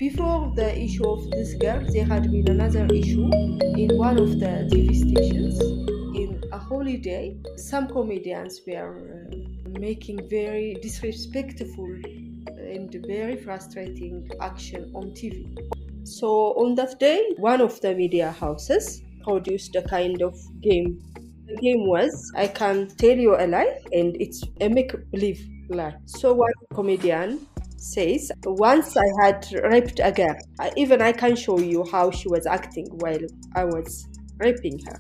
Before the issue of this girl, there had been another issue in one of the TV stations. In a holiday, some comedians were making very disrespectful and very frustrating action on TV. So on that day, one of the media houses produced a kind of game. The game was, I can tell you a lie, and it's a make-believe lie. So one comedian says, once I had raped a girl. Even I can show you how she was acting while I was raping her.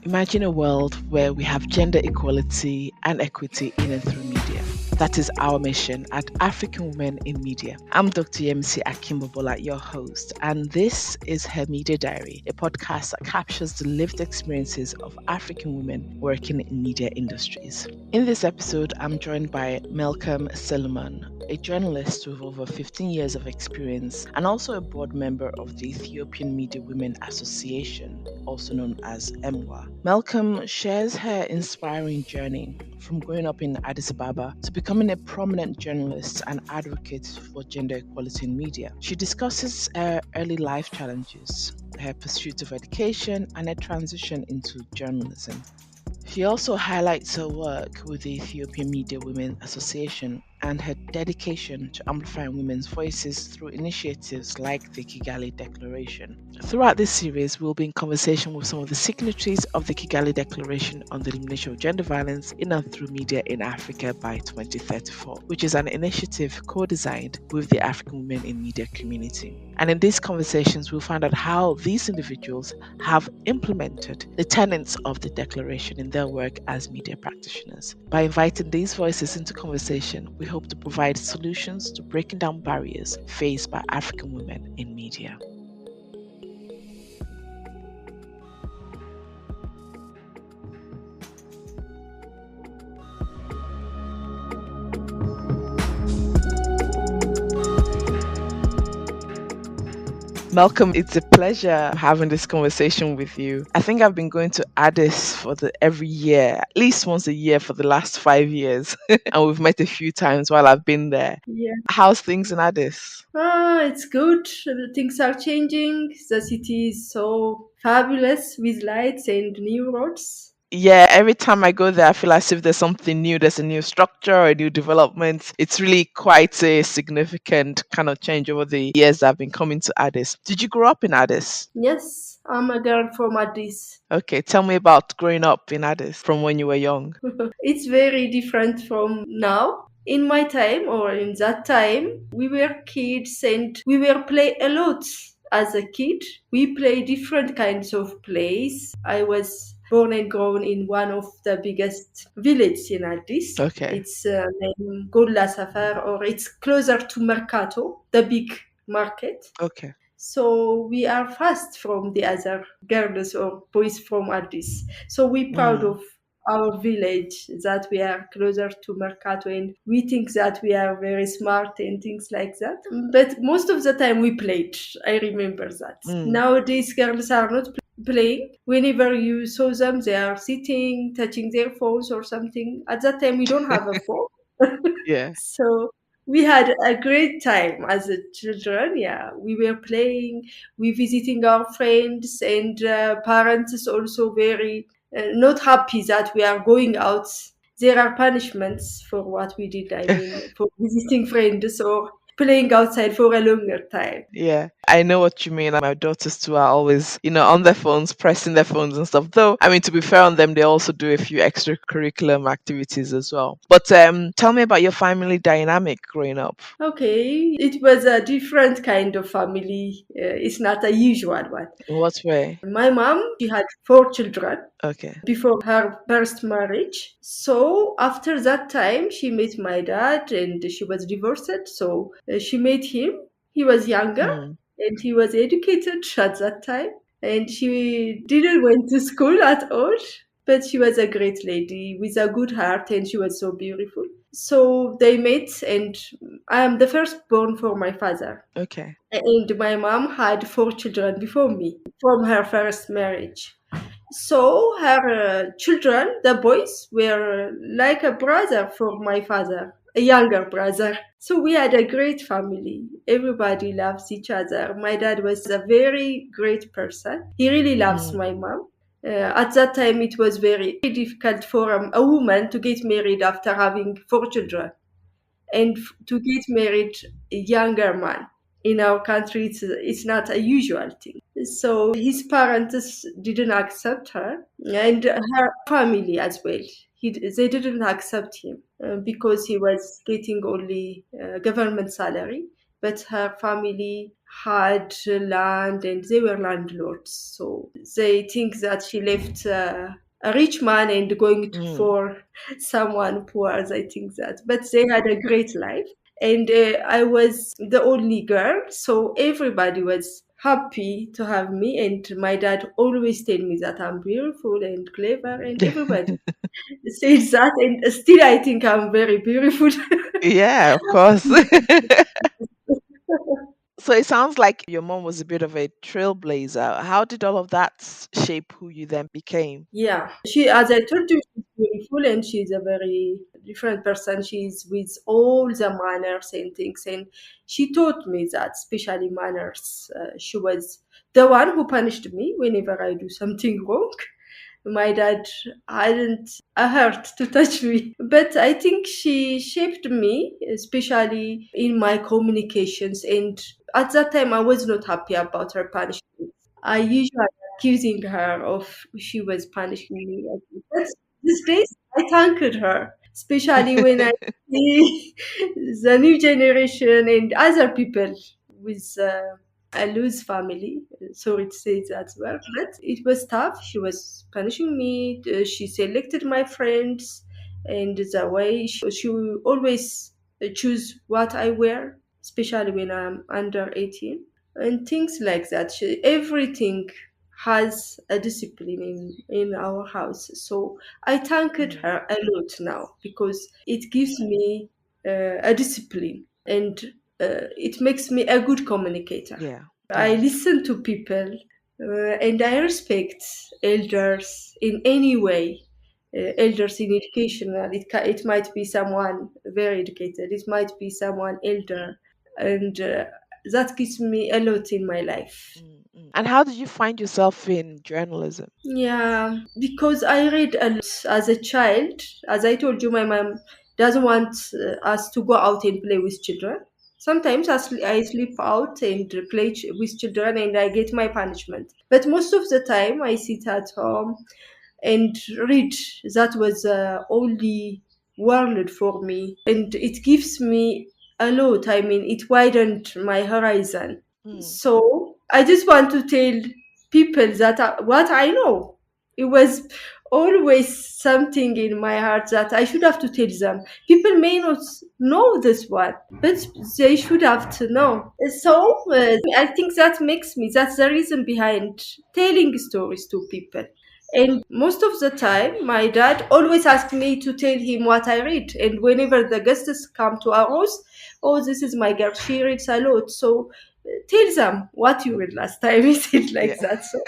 Imagine a world where we have gender equality and equity in and through media. That is our mission at African Women in Media. I'm Dr. Yemisi Akimbobola, your host, and this is Her Media Diary, a podcast that captures the lived experiences of African women working in media industries. In this episode, I'm joined by Melkamsew Selomon, a journalist with over 15 years of experience and also a board member of the Ethiopian Media Women Association, also known as EMWA. Melkam shares her inspiring journey from growing up in Addis Ababa to becoming a prominent journalist and advocate for gender equality in media. She discusses her early life challenges, her pursuit of education, and her transition into journalism. She also highlights her work with the Ethiopian Media Women Association and her dedication to amplifying women's voices through initiatives like the Kigali Declaration. Throughout this series, we'll be in conversation with some of the signatories of the Kigali Declaration on the elimination of gender violence in and through media in Africa by 2034, which is an initiative co-designed with the African Women in Media community. And in these conversations, we'll find out how these individuals have implemented the tenets of the declaration in their work as media practitioners. By inviting these voices into conversation, we hope to provide solutions to breaking down barriers faced by African women in media. Melkam, it's a pleasure having this conversation with you. I think I've been going to Addis for every year, at least once a year for the last 5 years. And we've met a few times while I've been there. Yeah. How's things in Addis? It's good. Things are changing. The city is so fabulous with lights and new roads. Yeah, every time I go there, I feel as if there's something new. There's a new structure or a new development. It's really quite a significant kind of change over the years that I've been coming to Addis. Did you grow up in Addis? Yes, I'm a girl from Addis. Okay, tell me about growing up in Addis from when you were young. It's very different from now. In my time, or in that time, we were kids and we were play a lot. As a kid, we play different kinds of plays. I was born and grown in one of the biggest villages in Addis. Okay. It's named Golla Safar, or it's closer to Mercato, the big market. Okay. So we are fast from the other girls or boys from Addis. So we're proud of our village, that we are closer to Mercato, and we think that we are very smart and things like that. But most of the time we played. I remember that. Nowadays girls are not playing. Whenever you saw them, they are sitting, touching their phones or something. At that time we don't have a phone. Yeah. So we had a great time as a children. Yeah, we were playing, we visiting our friends, and parents is also very not happy that we are going out. There are punishments for what we did. I mean, for visiting friends or playing outside for a longer time. Yeah, I know what you mean. My daughters too are always, on their phones, pressing their phones and stuff. Though, I mean, to be fair on them, they also do a few extracurricular activities as well. But tell me about your family dynamic growing up. Okay, it was a different kind of family. It's not a usual one. In what way? My mom, she had 4 children. Okay. Before her first marriage. So after that time, she met my dad and she was divorced. So she met him. He was younger and he was educated at that time. And she didn't went to school at all. But she was a great lady with a good heart and she was so beautiful. So they met and I am the firstborn for my father. Okay. And my mom had 4 children before me from her first marriage. So her children, the boys, were like a brother for my father, a younger brother. So we had a great family. Everybody loves each other. My dad was a very great person. He really loves Mm. my mom. At that time, it was very difficult for a woman to get married after having four children and to get married a younger man. In our country, it's not a usual thing. So his parents didn't accept her, and her family as well. They didn't accept him because he was getting only government salary. But her family had land and they were landlords. So they think that she left a rich man and going Mm. for someone poor, as I think that. But they had a great life. And I was the only girl, so everybody was happy to have me. And my dad always tell me that I'm beautiful and clever, and everybody says that. And still, I think I'm very beautiful. Yeah, of course. So it sounds like your mom was a bit of a trailblazer. How did all of that shape who you then became? Yeah, as I told you, she's beautiful and she's a very different person. She's with all the manners and things, and she taught me that, especially manners. She was the one who punished me whenever I do something wrong. My dad hadn't a heart to touch me, but I think she shaped me, especially in my communications. And at that time, I was not happy about her punishment. I usually accusing her of she was punishing me. But these days, I thanked her, especially when I see the new generation and other people with a loose family. Sorry to say that word, but it was tough. She was punishing me. She selected my friends, and the way she always choose what I wear, especially when I'm under 18 and things like that. Everything has a discipline in our house. So I thanked Mm. her a lot now because it gives me a discipline and it makes me a good communicator. Yeah, I yeah. listen to people and I respect elders in any way. Elders in education, it might be someone very educated, it might be someone elder, and that gives me a lot in my life. Mm, mm. And how did you find yourself in journalism? Yeah, because I read a lot as a child. As I told you, my mom doesn't want us to go out and play with children. Sometimes I sleep out and play with children and I get my punishment. But most of the time, I sit at home and read. That was the only world for me. And it gives me a lot. I mean, it widened my horizon. Mm. So I just want to tell people that what I know. It was always something in my heart that I should have to tell them. People may not know this one, but they should have to know. So I think that makes me, that's the reason behind telling stories to people. And most of the time, my dad always asked me to tell him what I read. And whenever the guests come to our house, oh, this is my girl, she reads a lot. So tell them what you read last time. He said like Yeah. that. So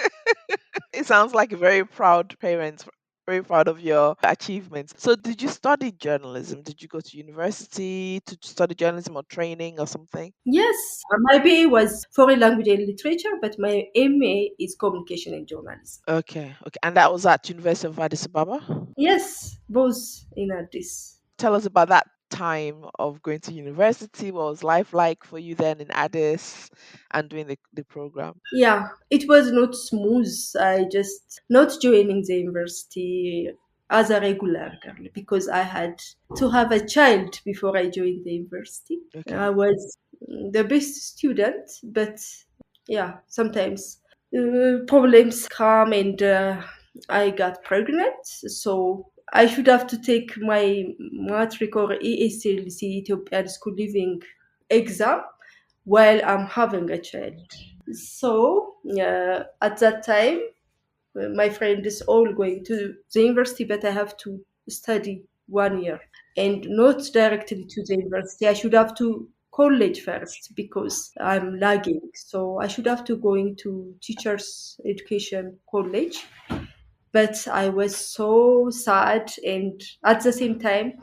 It sounds like a very proud parent, very proud of your achievements. So, did you study journalism? Did you go to university to study journalism or training or something? yes, my BA was foreign language and literature, but my MA is communication and journalism. Okay, okay. And that was at University of Addis Ababa? Yes, both in Addis. Tell us about that time of going to university. What was life like for you then in Addis and doing the program? Yeah, it was not smooth. I just not joining the university as a regular girl because I had to have a child before I joined the university. Okay. I was the best student, but yeah, sometimes problems come and I got pregnant. So I should have to take my matric or ESLC Ethiopian school living exam while I'm having a child. So at that time, my friend is all going to the university, but I have to study 1 year and not directly to the university. I should have to college first because I'm lagging. So I should have to go into teachers education college But I was so sad, and at the same time,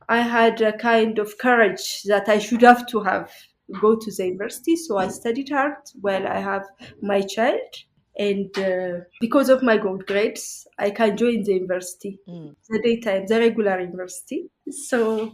I had a kind of courage that I should have to have go to the university. So I studied hard while I have my child, and because of my good grades, I can join the university, the daytime, the regular university. So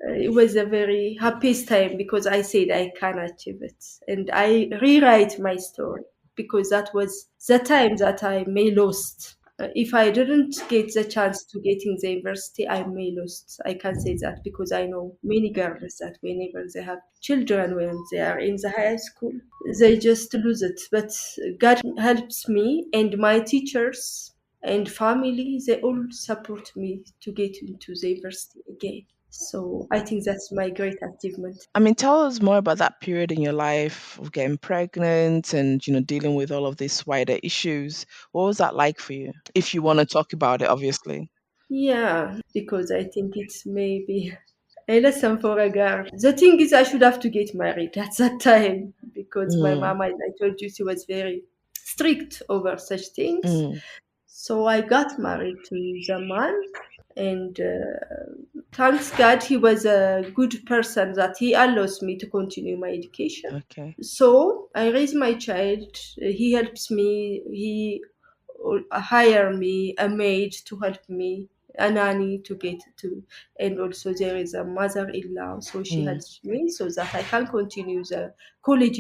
it was a very happiest time because I said I can achieve it, and I rewrite my story because that was the time that I may lost. If I didn't get the chance to get in the university, I may lost. I can say that because I know many girls that whenever they have children when they are in the high school, they just lose it. But God helps me and my teachers and family, they all support me to get into the university again. So I think that's my great achievement. I mean, tell us more about that period in your life of getting pregnant and, dealing with all of these wider issues. What was that like for you? If you want to talk about it, obviously. Yeah, because I think it's maybe a lesson for a girl. The thing is, I should have to get married at that time because my Mm, mom, as I told you, she was very strict over such things. mm, So I got married to the man, and thanks God, he was a good person that he allows me to continue my education. okay. So I raise my child. He helps me. He hire me a maid to help me, a nanny to get to, and also there is a mother-in-law, so she Mm, helps me so that I can continue the college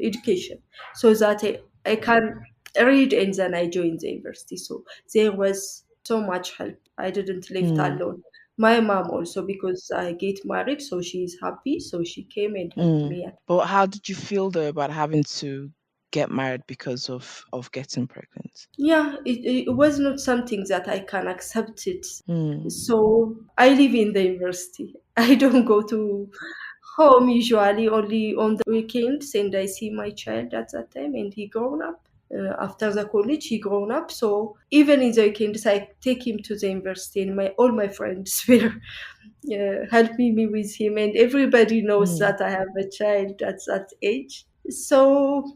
education, so that I can read and then I join the university. So there was so much help. I didn't live mm, alone. My mom also, because I get married, so she's happy, so she came and helped mm. me. But how did you feel though about having to get married because of getting pregnant? Yeah, it was not something that I can accept it. Mm, So I live in the university. I don't go to home usually, only on the weekends, and I see my child at that time, and he grown up. After the college, he grown up. So even in the weekends, I take him to the university, and my all my friends were helping me with him, and everybody knows mm, that I have a child at that age. So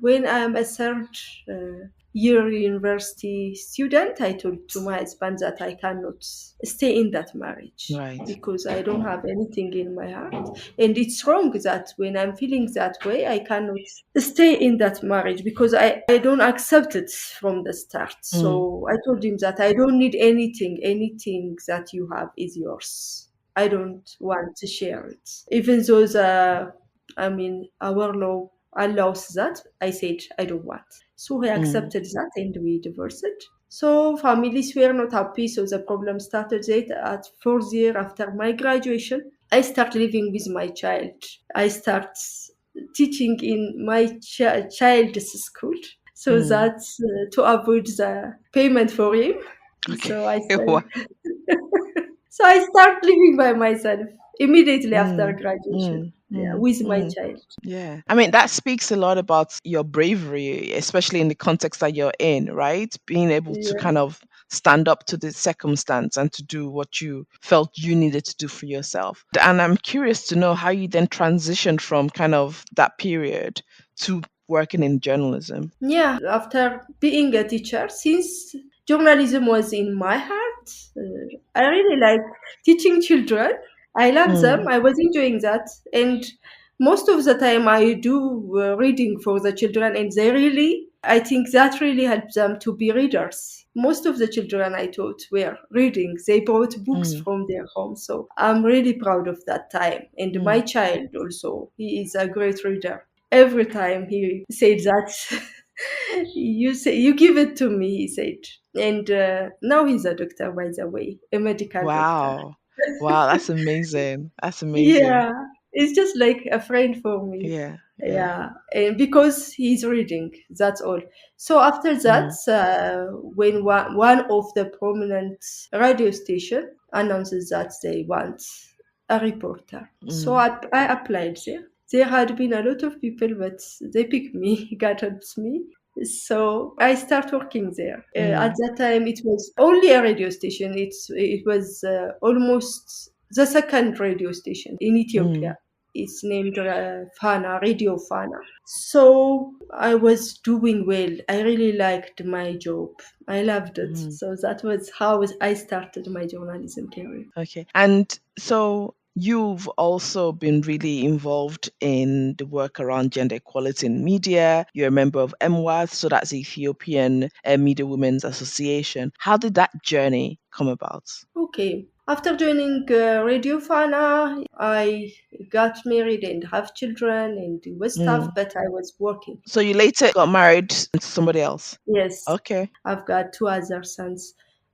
when I'm a third year university student, I told to my husband that I cannot stay in that marriage right. because I don't have anything in my heart, and it's wrong that when I'm feeling that way, I cannot stay in that marriage because I don't accept it from the start. Mm, So I told him that I don't need anything that you have is yours. I don't want to share it. Even though our law allows that, I said I don't want. So he mm, accepted that and we divorced. So families were not happy, so the problem started that at fourth year after my graduation. I start living with my child. I start teaching in my child's school so mm. that to avoid the payment for him. Okay. So I Wow. said, so I start living by myself immediately after Mm, graduation, mm, yeah, mm, with my mm. child. Yeah. I mean, that speaks a lot about your bravery, especially in the context that you're in, right? Being able to Yeah. kind of stand up to the circumstance and to do what you felt you needed to do for yourself. And I'm curious to know how you then transitioned from kind of that period to working in journalism. Yeah, after being a teacher, since journalism was in my heart, I really like teaching children. I love them. Mm, I was enjoying that. And most of the time, I do reading for the children, and I think that really helps them to be readers. Most of the children I taught were reading. They brought books mm, from their home. So I'm really proud of that time. And my mm. child also, he is a great reader. Every time he said that, you give it to me, he said. And now he's a doctor, by the way, a medical doctor. Wow. Wow, that's amazing. That's amazing. Yeah, it's just like a friend for me. Yeah, yeah. Yeah, and because he's reading, that's all. So after that, Mm, when one of the prominent radio station announces that they want a reporter, so mm, I applied there. There had been a lot of people, but they picked me. God helps me. So I start working there. At mm, that time, it was only a radio station. It was almost the second radio station in mm, Ethiopia. It's named Fana, Radio Fana. So I was doing well. I really liked my job. I loved it. So that was how I started my journalism career. Okay. And so you've also been really involved in the work around gender equality in media. You're a member of EMWA, so that's Ethiopian Media Women's Association. How did that journey come about? Okay. After joining Radio Fana, I got married and have children and it was tough, but I was working. So you later got married to somebody else? Yes, Okay. I've got two other sons.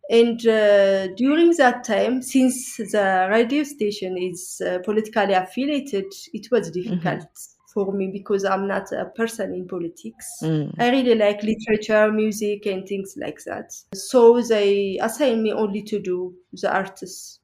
And during that time, since the radio station is politically affiliated, it was difficult for me because I'm not a person in politics. I really like literature, music, and things like that. So they assigned me only to do the artist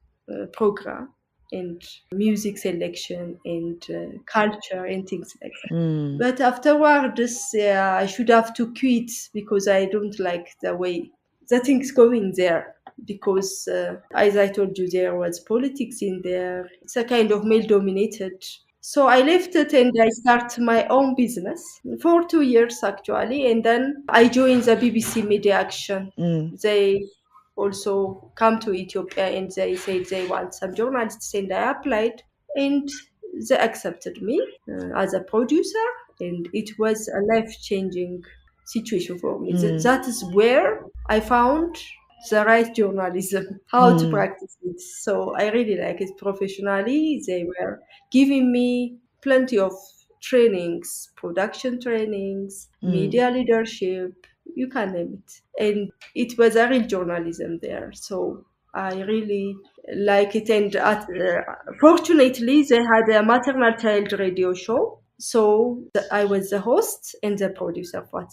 program and music selection and culture and things like that. But afterwards, I should have to quit because I don't like the way the things going there. Because, as I told you, there was politics in there. It's a kind of male-dominated. So I left it and I start my own business for 2 years actually, and then I joined the BBC Media Action. They also come to Ethiopia and they said they want some journalists, and I applied and they accepted me as a producer, and it was a life-changing situation for me. That is where I found the right journalism, how to practice it. So I really like it professionally. They were giving me plenty of trainings, production trainings, media leadership, you can name it. And it was a real journalism there. So I really like it. And fortunately, they had a maternal child radio show. So I was the host and the producer for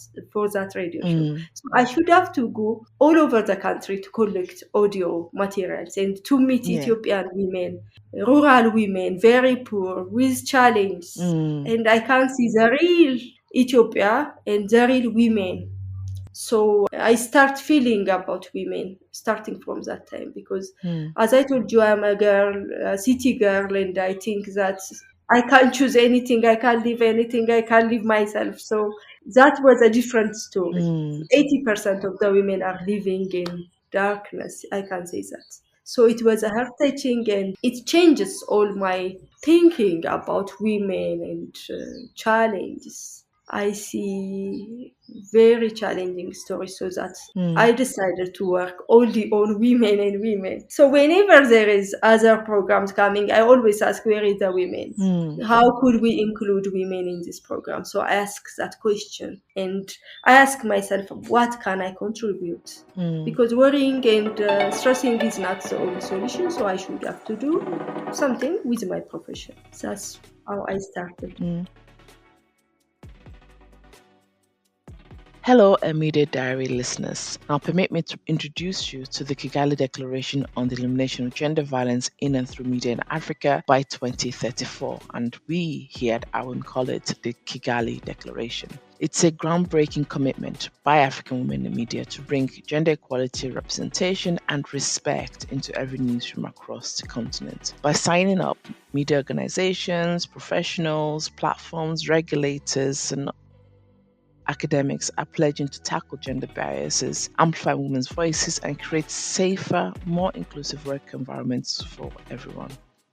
that radio show. So I should have to go all over the country to collect audio materials and to meet Ethiopian women, rural women, very poor, with challenges. And I can see the real Ethiopia and the real women. So I start feeling about women starting from that time because, as I told you, I'm a girl, a city girl, and I think that I can't choose anything, I can't live anything, I can't live myself. So that was a different story. 80% of the women are living in darkness, I can say that. So it was a heart touching and it changes all my thinking about women and challenges. I see very challenging stories, so that I decided to work only on women and women. So whenever there is other programs coming, I always ask, where is the women? How could we include women in this program? So I ask that question and I ask myself, what can I contribute? Because worrying and stressing is not the only solution, so I should have to do something with my profession. That's how I started. Hello, Immediate Diary listeners. Now, permit me to introduce you to the Kigali Declaration on the Elimination of Gender Violence in and through Media in Africa by 2034. And we here at AWIM call it the Kigali Declaration. It's a groundbreaking commitment by African women in media to bring gender equality, representation, and respect into every newsroom across the continent. By signing up, media organizations, professionals, platforms, regulators, and academics are pledging to tackle gender biases, amplify women's voices, and create safer, more inclusive work environments for everyone.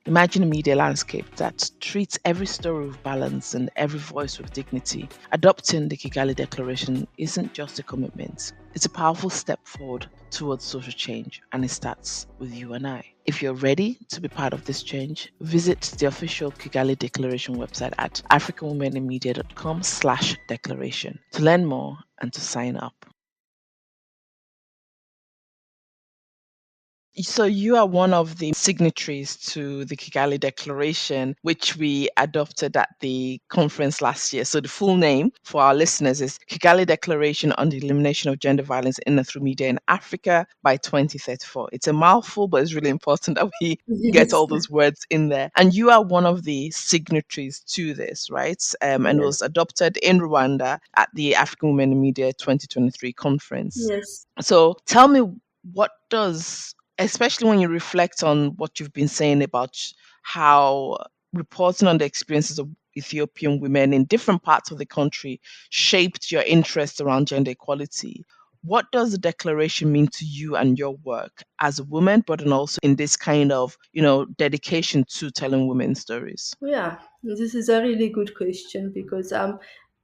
Imagine a media landscape that treats every story with balance and every voice with dignity. Adopting the Kigali Declaration isn't just a commitment, it's a powerful step forward towards social change, and it starts with you and I. If you're ready to be part of this change, visit the official Kigali Declaration website at africanwomeninmedia.com/declaration to learn more and to sign up. So you are one of the signatories to the Kigali Declaration, which we adopted at the conference last year. So the full name for our listeners is Kigali Declaration on the Elimination of Gender Violence in and through Media in Africa by 2034. It's a mouthful, but it's really important that we get all those words in there. And you are one of the signatories to this, right? And was adopted in Rwanda at the African Women in Media 2023 conference. Yes. So tell me, what does, especially when you reflect on what you've been saying about how reporting on the experiences of Ethiopian women in different parts of the country shaped your interest around gender equality. What does the declaration mean to you and your work as a woman, but then also in this kind of, dedication to telling women's stories? Yeah, this is a really good question because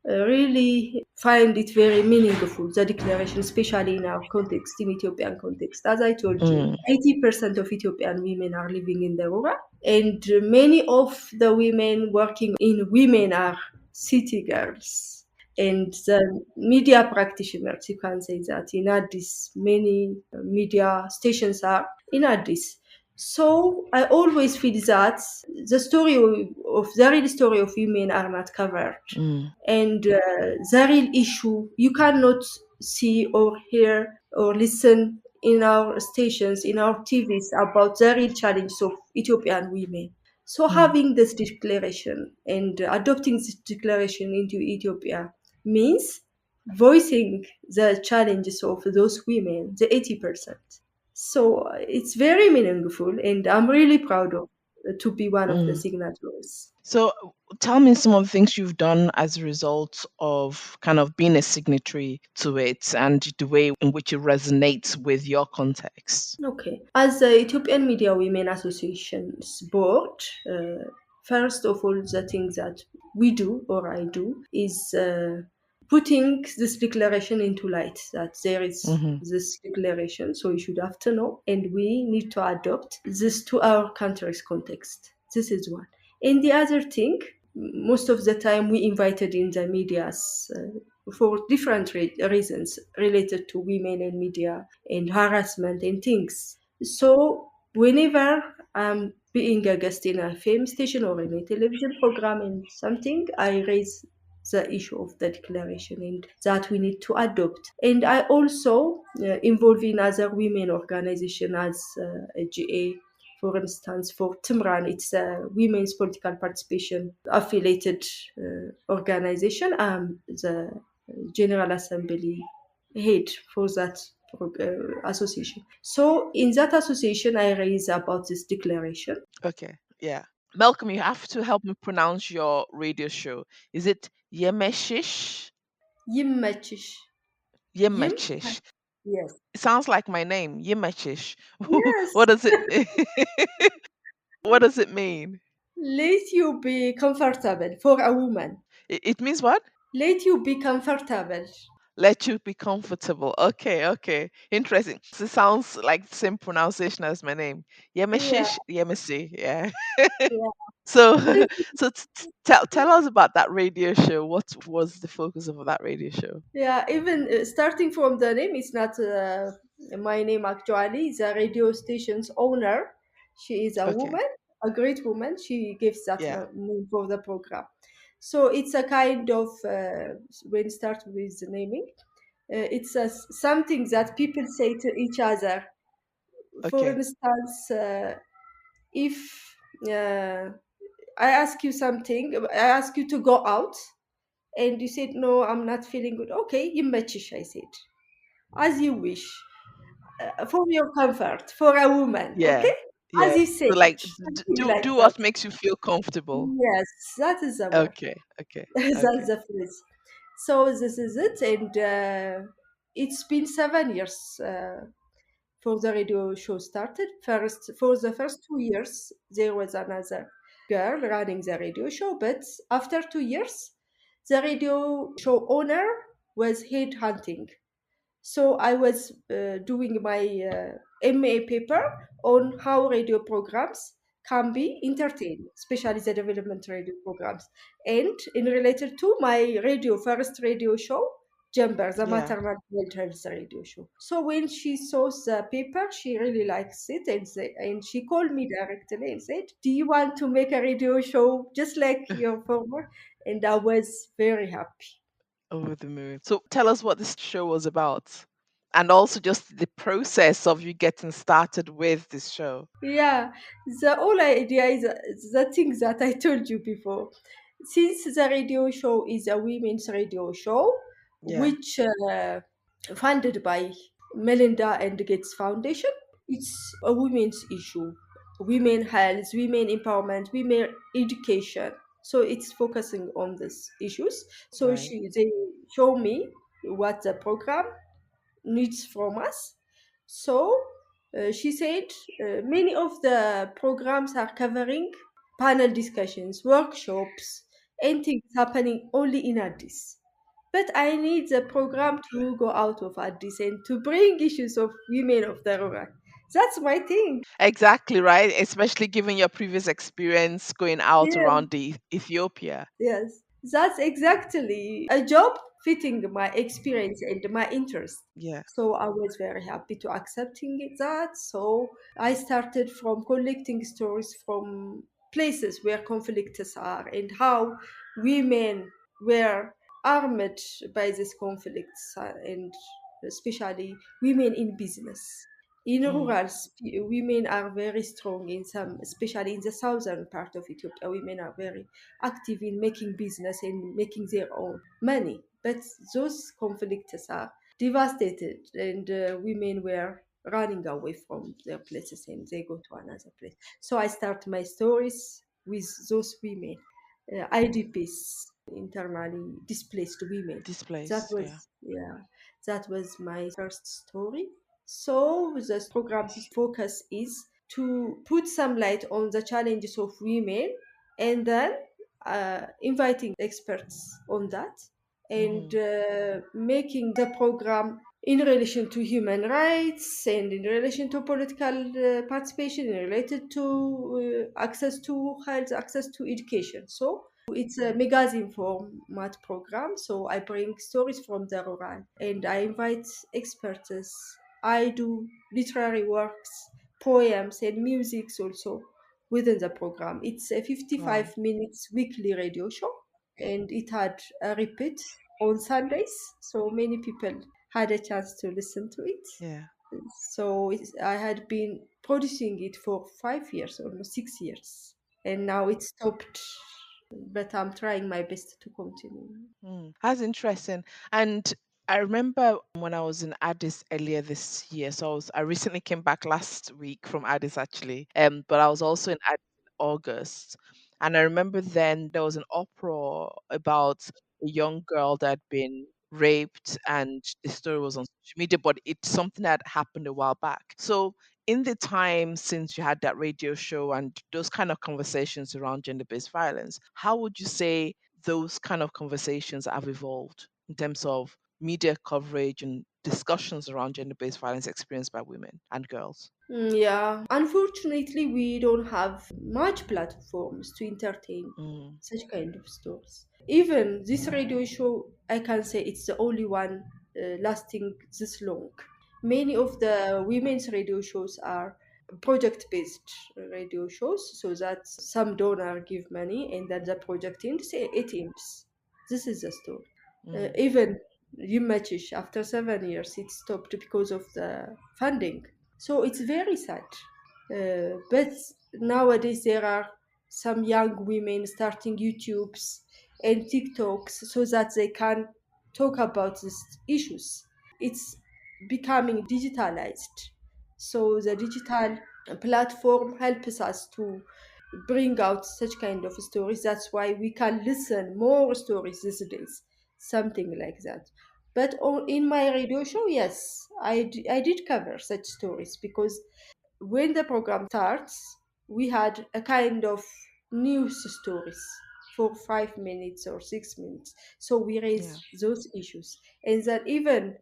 really find it very meaningful, the declaration, especially in our context, in Ethiopian context. As I told you, Mm, 80% of Ethiopian women are living in the rural, and many of the women working in women are city girls. And the media practitioners, you can say that in Addis, many media stations are in Addis. So I always feel that the real story of women are not covered, mm, and the real issue you cannot see or hear or listen in our stations, in our TVs about the real challenges of Ethiopian women. So mm, having this declaration and adopting this declaration into Ethiopia means voicing the challenges of those women, the 80%. So it's very meaningful, and I'm really proud of to be one of the mm. signatories. So tell me some of the things you've done as a result of kind of being a signatory to it and the way in which it resonates with your context. Okay. As the Ethiopian Media Women Association's board, first of all, the thing that we do or I do is putting this declaration into light that there is Mm-hmm. this declaration, so you should have to know, and we need to adopt this to our country's context. This is one. And the other thing, most of the time we invited in the medias for different reasons related to women and media and harassment and things. So whenever I'm being a guest in a film station or in a television program and something, I raise the issue of the declaration and that we need to adopt. And I also involve in other women organization as a GA. For instance, for Timran, it's a women's political participation affiliated organization. I'm the General Assembly head for that association. So in that association, I raise about this declaration. Okay. Yeah. Malcolm, you have to help me pronounce your radio show. Is it Yemeshish? Yimmachish. Yim? Yemechish. Yes. It sounds like my name, Yemechish. Yes. What does it what does it mean? Let you be comfortable for a woman. It means what? Let you be comfortable. Let you be comfortable. Okay, okay. Interesting. So it sounds like the same pronunciation as my name. Yeah, Yemeshish, Yemesi. Yeah. yeah. So tell us about that radio show. What was the focus of that radio show? Yeah, even starting from the name, it's not my name actually. The radio station's owner, she is a Okay. woman, a great woman. She gives that Yeah. name for the program. So it's a kind of, when start with the naming, it's something that people say to each other. For Okay. instance, if I ask you something, I ask you to go out, and you said, no, I'm not feeling good. Okay, yimmachish, I said. As you wish, for your comfort, for a woman, Yeah. okay? As Yeah. you say, So like something do like do that. what makes you feel comfortable. Yes, that is the word. Okay. Okay. That's Okay. the phrase. So this is it, and it's been 7 years for the radio show started. First, for the first 2 years, there was another girl running the radio show, but after 2 years, the radio show owner was head hunting. So I was doing my MA paper on how radio programs can be entertained, especially the development radio programs, and in related to my first radio show, Jumper, the Yeah. maternal health radio show. So when she saw the paper, she really likes it, and she called me directly and said, "Do you want to make a radio show just like your former?" And I was very happy. Over the moon. So tell us what this show was about. And also just the process of you getting started with this show. Yeah, the whole idea is the things that I told you before. Since the radio show is a women's radio show, Yeah. which funded by Melinda and Gates Foundation, it's a women's issue. women health, women empowerment, women education. So it's focusing on these issues. So Right. they show me what the program needs from us. So she said many of the programs are covering panel discussions, workshops, and things happening only in Addis. But I need the program to go out of Addis and to bring issues of women of the rural. That's my thing. Exactly, right? Especially given your previous experience going out Yeah. around the Ethiopia. Yes, that's exactly a job fitting my experience and my interest. Yeah. So I was very happy to accepting that. So I started from collecting stories from places where conflicts are and how women were armed by these conflicts, and especially women in business. In Mm. rural, women are very strong in some, especially in the southern part of Ethiopia. Women are very active in making business and making their own money. But those conflicts are devastated, and women were running away from their places and they go to another place. So I start my stories with those women, IDPs, internally displaced women. That Displaced, yeah. was, yeah, that was my first story. So the program's focus is to put some light on the challenges of women, and then inviting experts on that, and Hmm. making the program in relation to human rights and in relation to political participation, in related to access to health, access to education. So it's a magazine format program. So I bring stories from the rural and I invite experts. I do literary works, poems, and musics also within the program. It's a Wow. 55 minutes weekly radio show, and it had a repeat on Sundays. So many people had a chance to listen to it. Yeah. So I had been producing it for 5 years, almost 6 years, and now it stopped. But I'm trying my best to continue. Mm, that's interesting. And I remember when I was in Addis earlier this year. So I recently came back last week from Addis actually. But I was also in Addis in August. And I remember then there was an uproar about a young girl that had been raped and the story was on social media, but it's something that happened a while back. So in the time since you had that radio show and those kind of conversations around gender-based violence, how would you say those kind of conversations have evolved in terms of media coverage and discussions around gender based violence experienced by women and girls? Yeah, unfortunately, we don't have much platforms to entertain Mm, such kind of stories. Even this radio show, I can say it's the only one lasting this long. Many of the women's radio shows are project-based radio shows, so that some donor give money and then the project ends, it ends. This is the story. mm, Even Yimachish, after 7 years, it stopped because of the funding. So it's very sad. But nowadays there are some young women starting YouTubes and TikToks so that they can talk about these issues. It's becoming digitalized. So the digital platform helps us to bring out such kind of stories. That's why we can listen more stories these days, something like that. But in my radio show, yes, I did cover such stories because when the program starts, we had a kind of news stories for 5 minutes or 6 minutes. So we raise yeah. those issues. And that even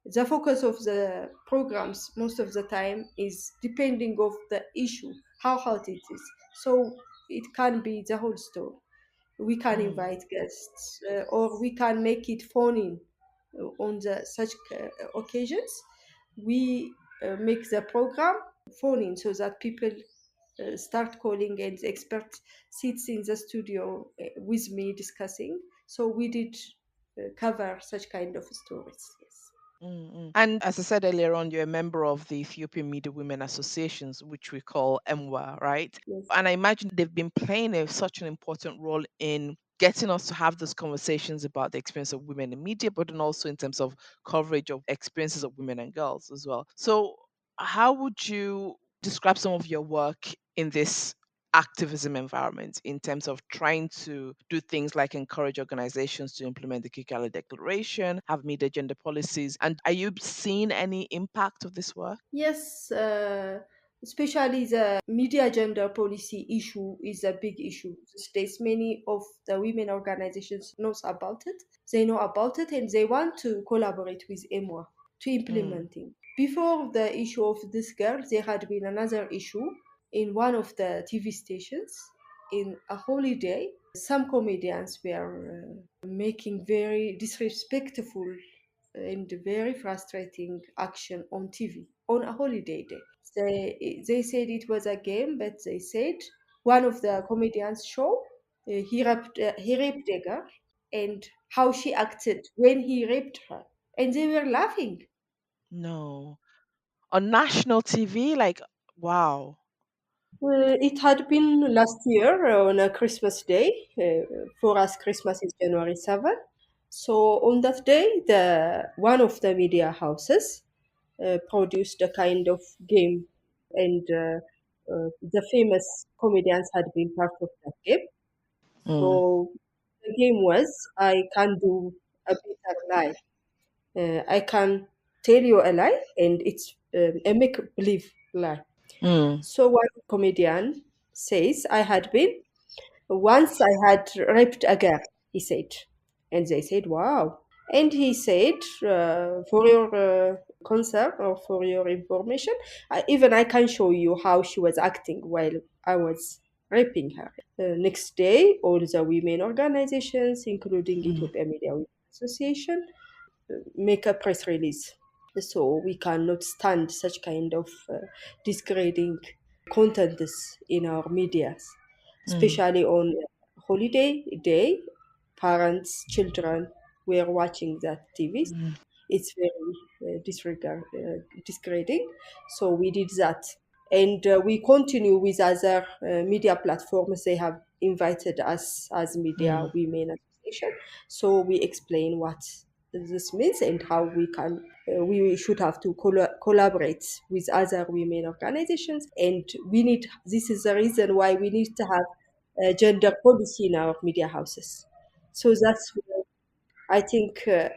the focus of the programs most of the time is depending of the issue, how hot it is. So it can be the whole story. We can Mm, invite guests, or we can make it phone in on the such occasions. We make the program phone in so that people start calling and the expert sits in the studio with me discussing. So we did cover such kind of stories. Yes. mm, mm. And as I said earlier on, you're a member of the Ethiopian Media Women Associations, which we call EMWA, right? Yes. And I imagine they've been playing such an important role in getting us to have those conversations about the experience of women in media, but then also in terms of coverage of experiences of women and girls as well. So, how would you describe some of your work in this activism environment in terms of trying to do things like encourage organizations to implement the Kigali Declaration, have media gender policies, and are you seeing any impact of this work? Yes, especially the media gender policy issue is a big issue. These days, many of the women organizations knows about it. They know about it and they want to collaborate with EMWA to Mm, implementing. Before the issue of this girl, there had been another issue in one of the TV stations. In a holiday, some comedians were making very disrespectful and very frustrating action on TV on a holiday day. They said it was a game, but they said one of the comedians show he raped a girl and how she acted when he raped her, and they were laughing. no. On national TV, like, wow. It had been last year on a Christmas day. For us, Christmas is January 7th. So on that day, the one of the media houses produced a kind of game, and the famous comedians had been part of that game. Mm, So the game was I can do a bitter lie. I can tell you a lie, and it's a make believe lie. mm, So one comedian says, I had been once I had raped a girl, he said. And they said, wow. And he said, for your concern or for your information, even I can show you how she was acting while I was raping her. Next day, all the women organizations, including mm, Ethiopian Media Women Association, make a press release. So we cannot stand such kind of degrading contents in our medias, mm, especially on holiday day. Parents, children were watching that TV. mm, It's very disgrading. So we did that, and we continue with other media platforms. They have invited us as Media mm, Women Association, so we explain what this means and how we should have to collaborate with other women organizations, and we need this is the reason why we need to have a gender policy in our media houses. So that's I think a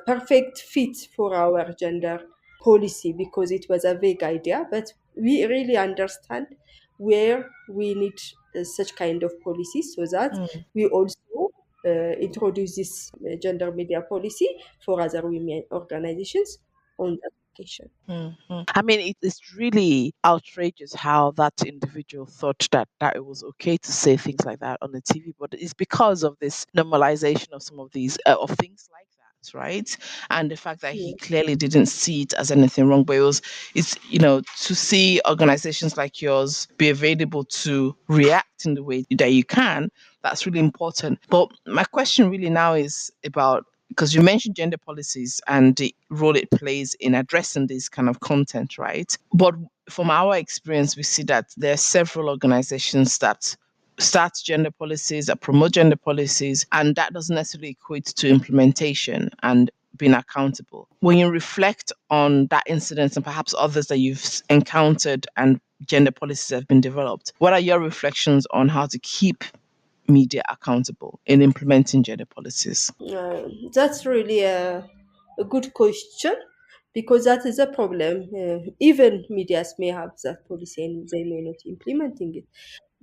perfect fit for our gender policy because it was a vague idea, but we really understand where we need such kind of policy so that mm. we also introduce this gender media policy for other women organizations on that occasion. I mean, it's really outrageous how that individual thought that it was okay to say things like that on the TV, but it's because of this normalization of some of these of things like that, right? And the fact that he Yeah. clearly didn't see it as anything wrong, but it's to see organizations like yours be available to react in the way that you can. That's really important. But my question really now is about, because you mentioned gender policies and the role it plays in addressing this kind of content, right? But from our experience, we see that there are several organizations that start gender policies, that promote gender policies, and that doesn't necessarily equate to implementation and being accountable. When you reflect on that incident and perhaps others that you've encountered and gender policies have been developed, what are your reflections on how to keep media accountable in implementing gender policies? That's really a good question because that is a problem. Even medias may have that policy and they may not implementing it.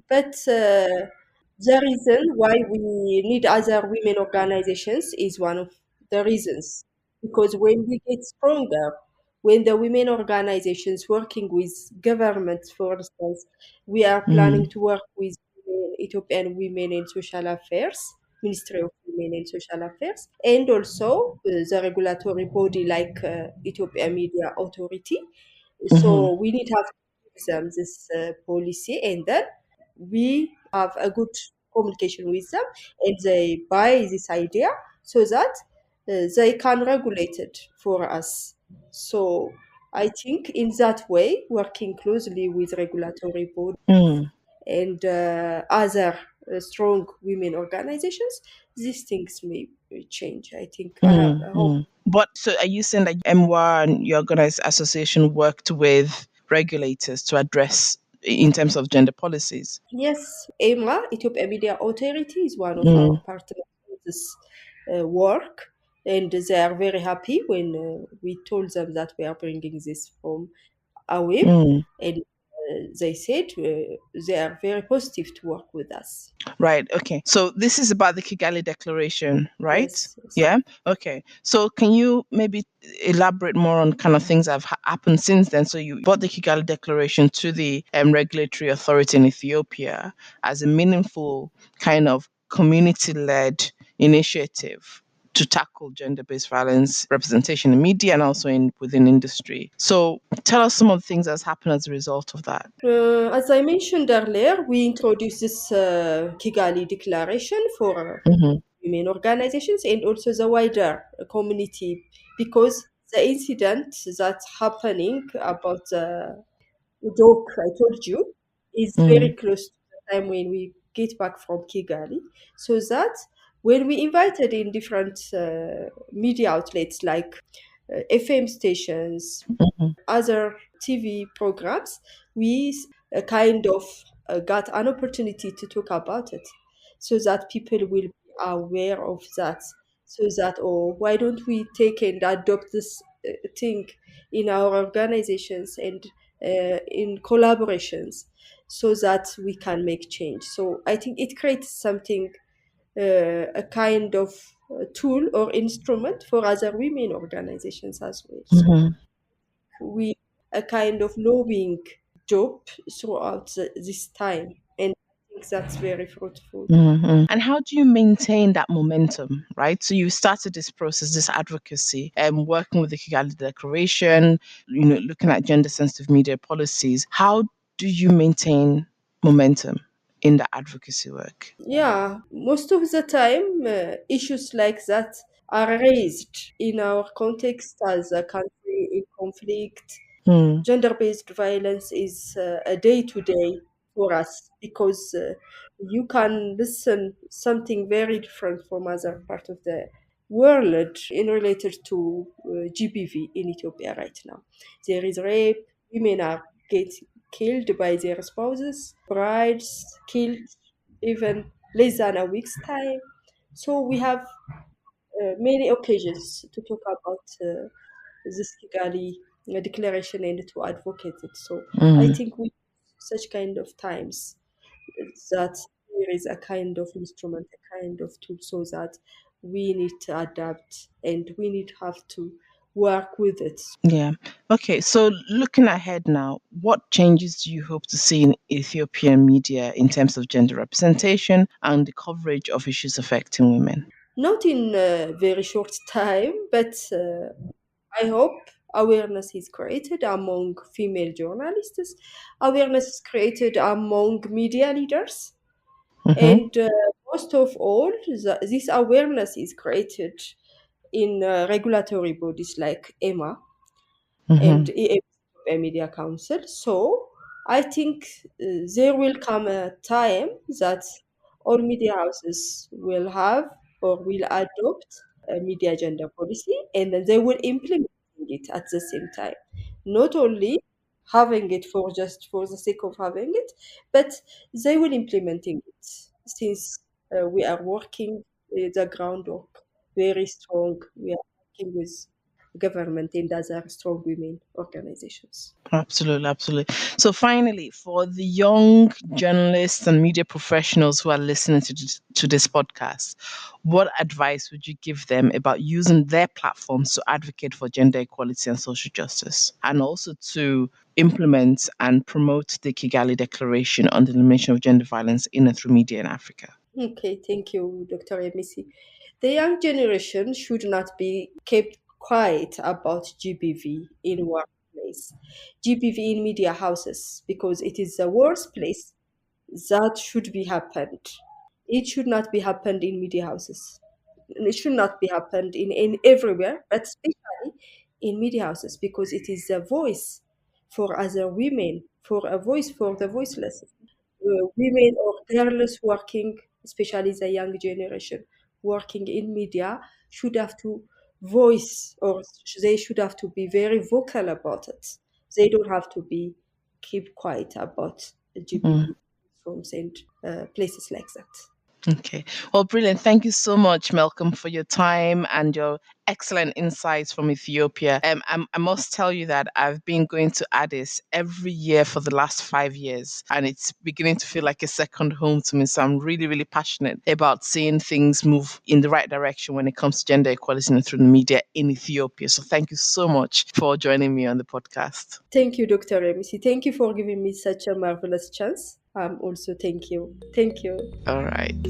But the reason why we need other women organizations is one of the reasons. Because when we get stronger, when the women organizations working with governments, for instance, we are planning Mm, to work with Ethiopian Women in Social Affairs, Ministry of Women and Social Affairs, and also the regulatory body like Ethiopian Media Authority. mhm, So we need to have this policy, and then we have a good communication with them, and they buy this idea so that they can regulate it for us. So I think in that way, working closely with regulatory bodies mm, and other strong women organizations, these things may change. I think I have mm, a hope. mm. But so are you saying that EMWA and your organized association worked with regulators to address in terms of gender policies? Yes, EMWA, Ethiopian Media Authority, is one of our Mm, partners in this work, and they are very happy when we told them that we are bringing this from AWIM, mm. and they said they are very positive to work with us. Right. Okay. So this is about the Kigali Declaration, right? Yes, yes. Yeah. Okay. So can you maybe elaborate more on kind of things that have happened since then? So you brought the Kigali Declaration to the regulatory authority in Ethiopia as a meaningful kind of community-led initiative to tackle gender-based violence representation in media and also in within industry. So tell us some of the things that's happened as a result of that. As I mentioned earlier, we introduced this Kigali Declaration for Mm-hmm. women organizations and also the wider community, because the incident that's happening about the joke I told you is very Mm, close to the time when we get back from Kigali. So that when we invited in different media outlets like FM stations, mhm, other TV programs, we kind of got an opportunity to talk about it so that people will be aware of that. So that, oh, why don't we take and adopt this thing in our organizations and in collaborations so that we can make change. So I think it creates something, a kind of tool or instrument for other women organizations as well. So mhm. we a kind of lobbying job throughout this time, and I think that's very fruitful. And how do you maintain that momentum, right? So you started this process, this advocacy, and working with the Kigali Declaration, looking at gender sensitive media policies. How do you maintain momentum in the advocacy work? Yeah, most of the time, issues like that are raised in our context as a country in conflict. Mm, Gender-based violence is a day-to-day for us, because you can listen something very different from other part of the world in related to GBV in Ethiopia right now. There is rape, women are getting killed by their spouses, brides killed even less than a week's time. So we have many occasions to talk about this Kigali declaration and to advocate it. So I mm. think we such kind of times that there is a kind of instrument, a kind of tool, so that we need to adapt and we need to have to work with it. Yeah. Okay. So looking ahead now, what changes do you hope to see in Ethiopian media in terms of gender representation and the coverage of issues affecting women? Not in a very short time, but I hope awareness is created among female journalists, awareness is created among media leaders, Mm-hmm. and most of all, this awareness is created in regulatory bodies like EMA and Mm-hmm. EMWA Media Council. So I think there will come a time that all media houses will have or will adopt a media gender policy, and then they will implement it at the same time. Not only having it for just for the sake of having it, but they will implementing it, since we are working the groundwork very strong. We are working with government and other strong women organizations. Absolutely, absolutely. So, finally, for the young journalists and media professionals who are listening to this podcast, what advice would you give them about using their platforms to advocate for gender equality and social justice, and also to implement and promote the Kigali Declaration on the elimination of gender violence in and through media in Africa? Okay, thank you, Dr. Emisi. The young generation should not be kept quiet about GBV in workplace, GBV in media houses, because it is the worst place that should be happened. It should not be happened in media houses. It should not be happened in everywhere, but especially in media houses, because it is a voice for other women, for a voice for the voiceless, women or girls working, especially the young generation working in media, should have to voice, or they should have to be very vocal about it. They don't have to be keep quiet about LGBT platforms and places like that. Okay. Well, brilliant. Thank you so much, Malcolm, for your time and your excellent insights from Ethiopia. I must tell you that I've been going to Addis every year for the last 5 years, and it's beginning to feel like a second home to me. So I'm really, really passionate about seeing things move in the right direction when it comes to gender equality and through the media in Ethiopia. So thank you so much for joining me on the podcast. Thank you, Dr. Remisi. Thank you for giving me such a marvelous chance. Also, thank you. Thank you. All right.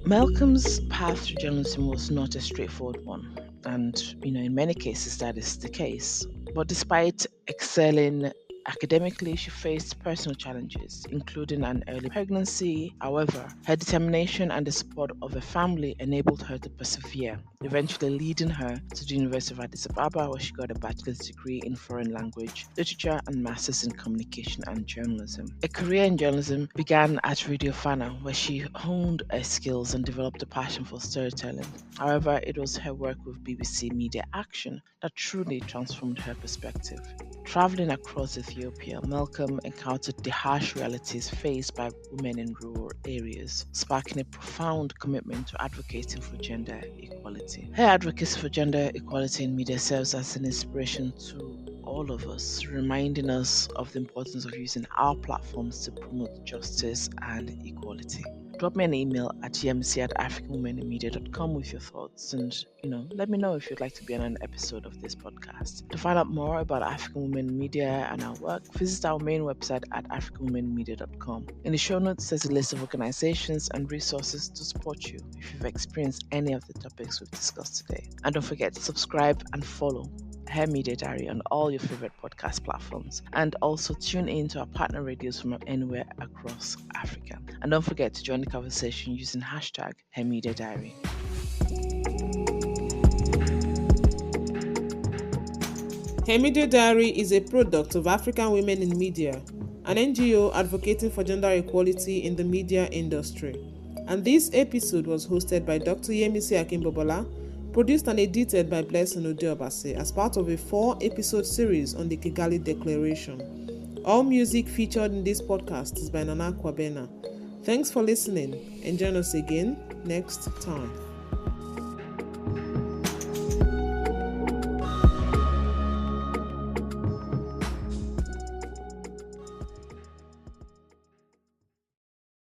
Malcolm's path to journalism was not a straightforward one, and in many cases that is the case. But despite excelling academically, she faced personal challenges, including an early pregnancy. However, her determination and the support of her family enabled her to persevere, eventually leading her to the University of Addis Ababa, where she got a bachelor's degree in foreign language, literature, and master's in communication and journalism. A career in journalism began at Radio Fana, where she honed her skills and developed a passion for storytelling. However, it was her work with BBC Media Action that truly transformed her perspective. Traveling across Ethiopia, Melkam encountered the harsh realities faced by women in rural areas, sparking a profound commitment to advocating for gender equality. Her advocacy for gender equality in media serves as an inspiration to all of us, reminding us of the importance of using our platforms to promote justice and equality. Drop me an email at gmc@africanwomeninmedia.com with your thoughts, and let me know if you'd like to be on an episode of this podcast. To find out more about African Women in Media and our work, visit our main website at africanwomeninmedia.com. In the show notes, there's a list of organizations and resources to support you if you've experienced any of the topics we've discussed today. And don't forget to subscribe and follow Her Media Diary on all your favorite podcast platforms, and also tune in to our partner radios from anywhere across Africa. And don't forget to join the conversation using hashtag Her Media Diary. Her Media Diary is a product of African Women in Media, an NGO advocating for gender equality in the media industry. And this episode was hosted by Dr. Yemisi Akimbobola, produced and edited by Blessing Odeobase as part of a 4-episode series on the Kigali Declaration. All music featured in this podcast is by Nana Kwabena. Thanks for listening, and join us again next time.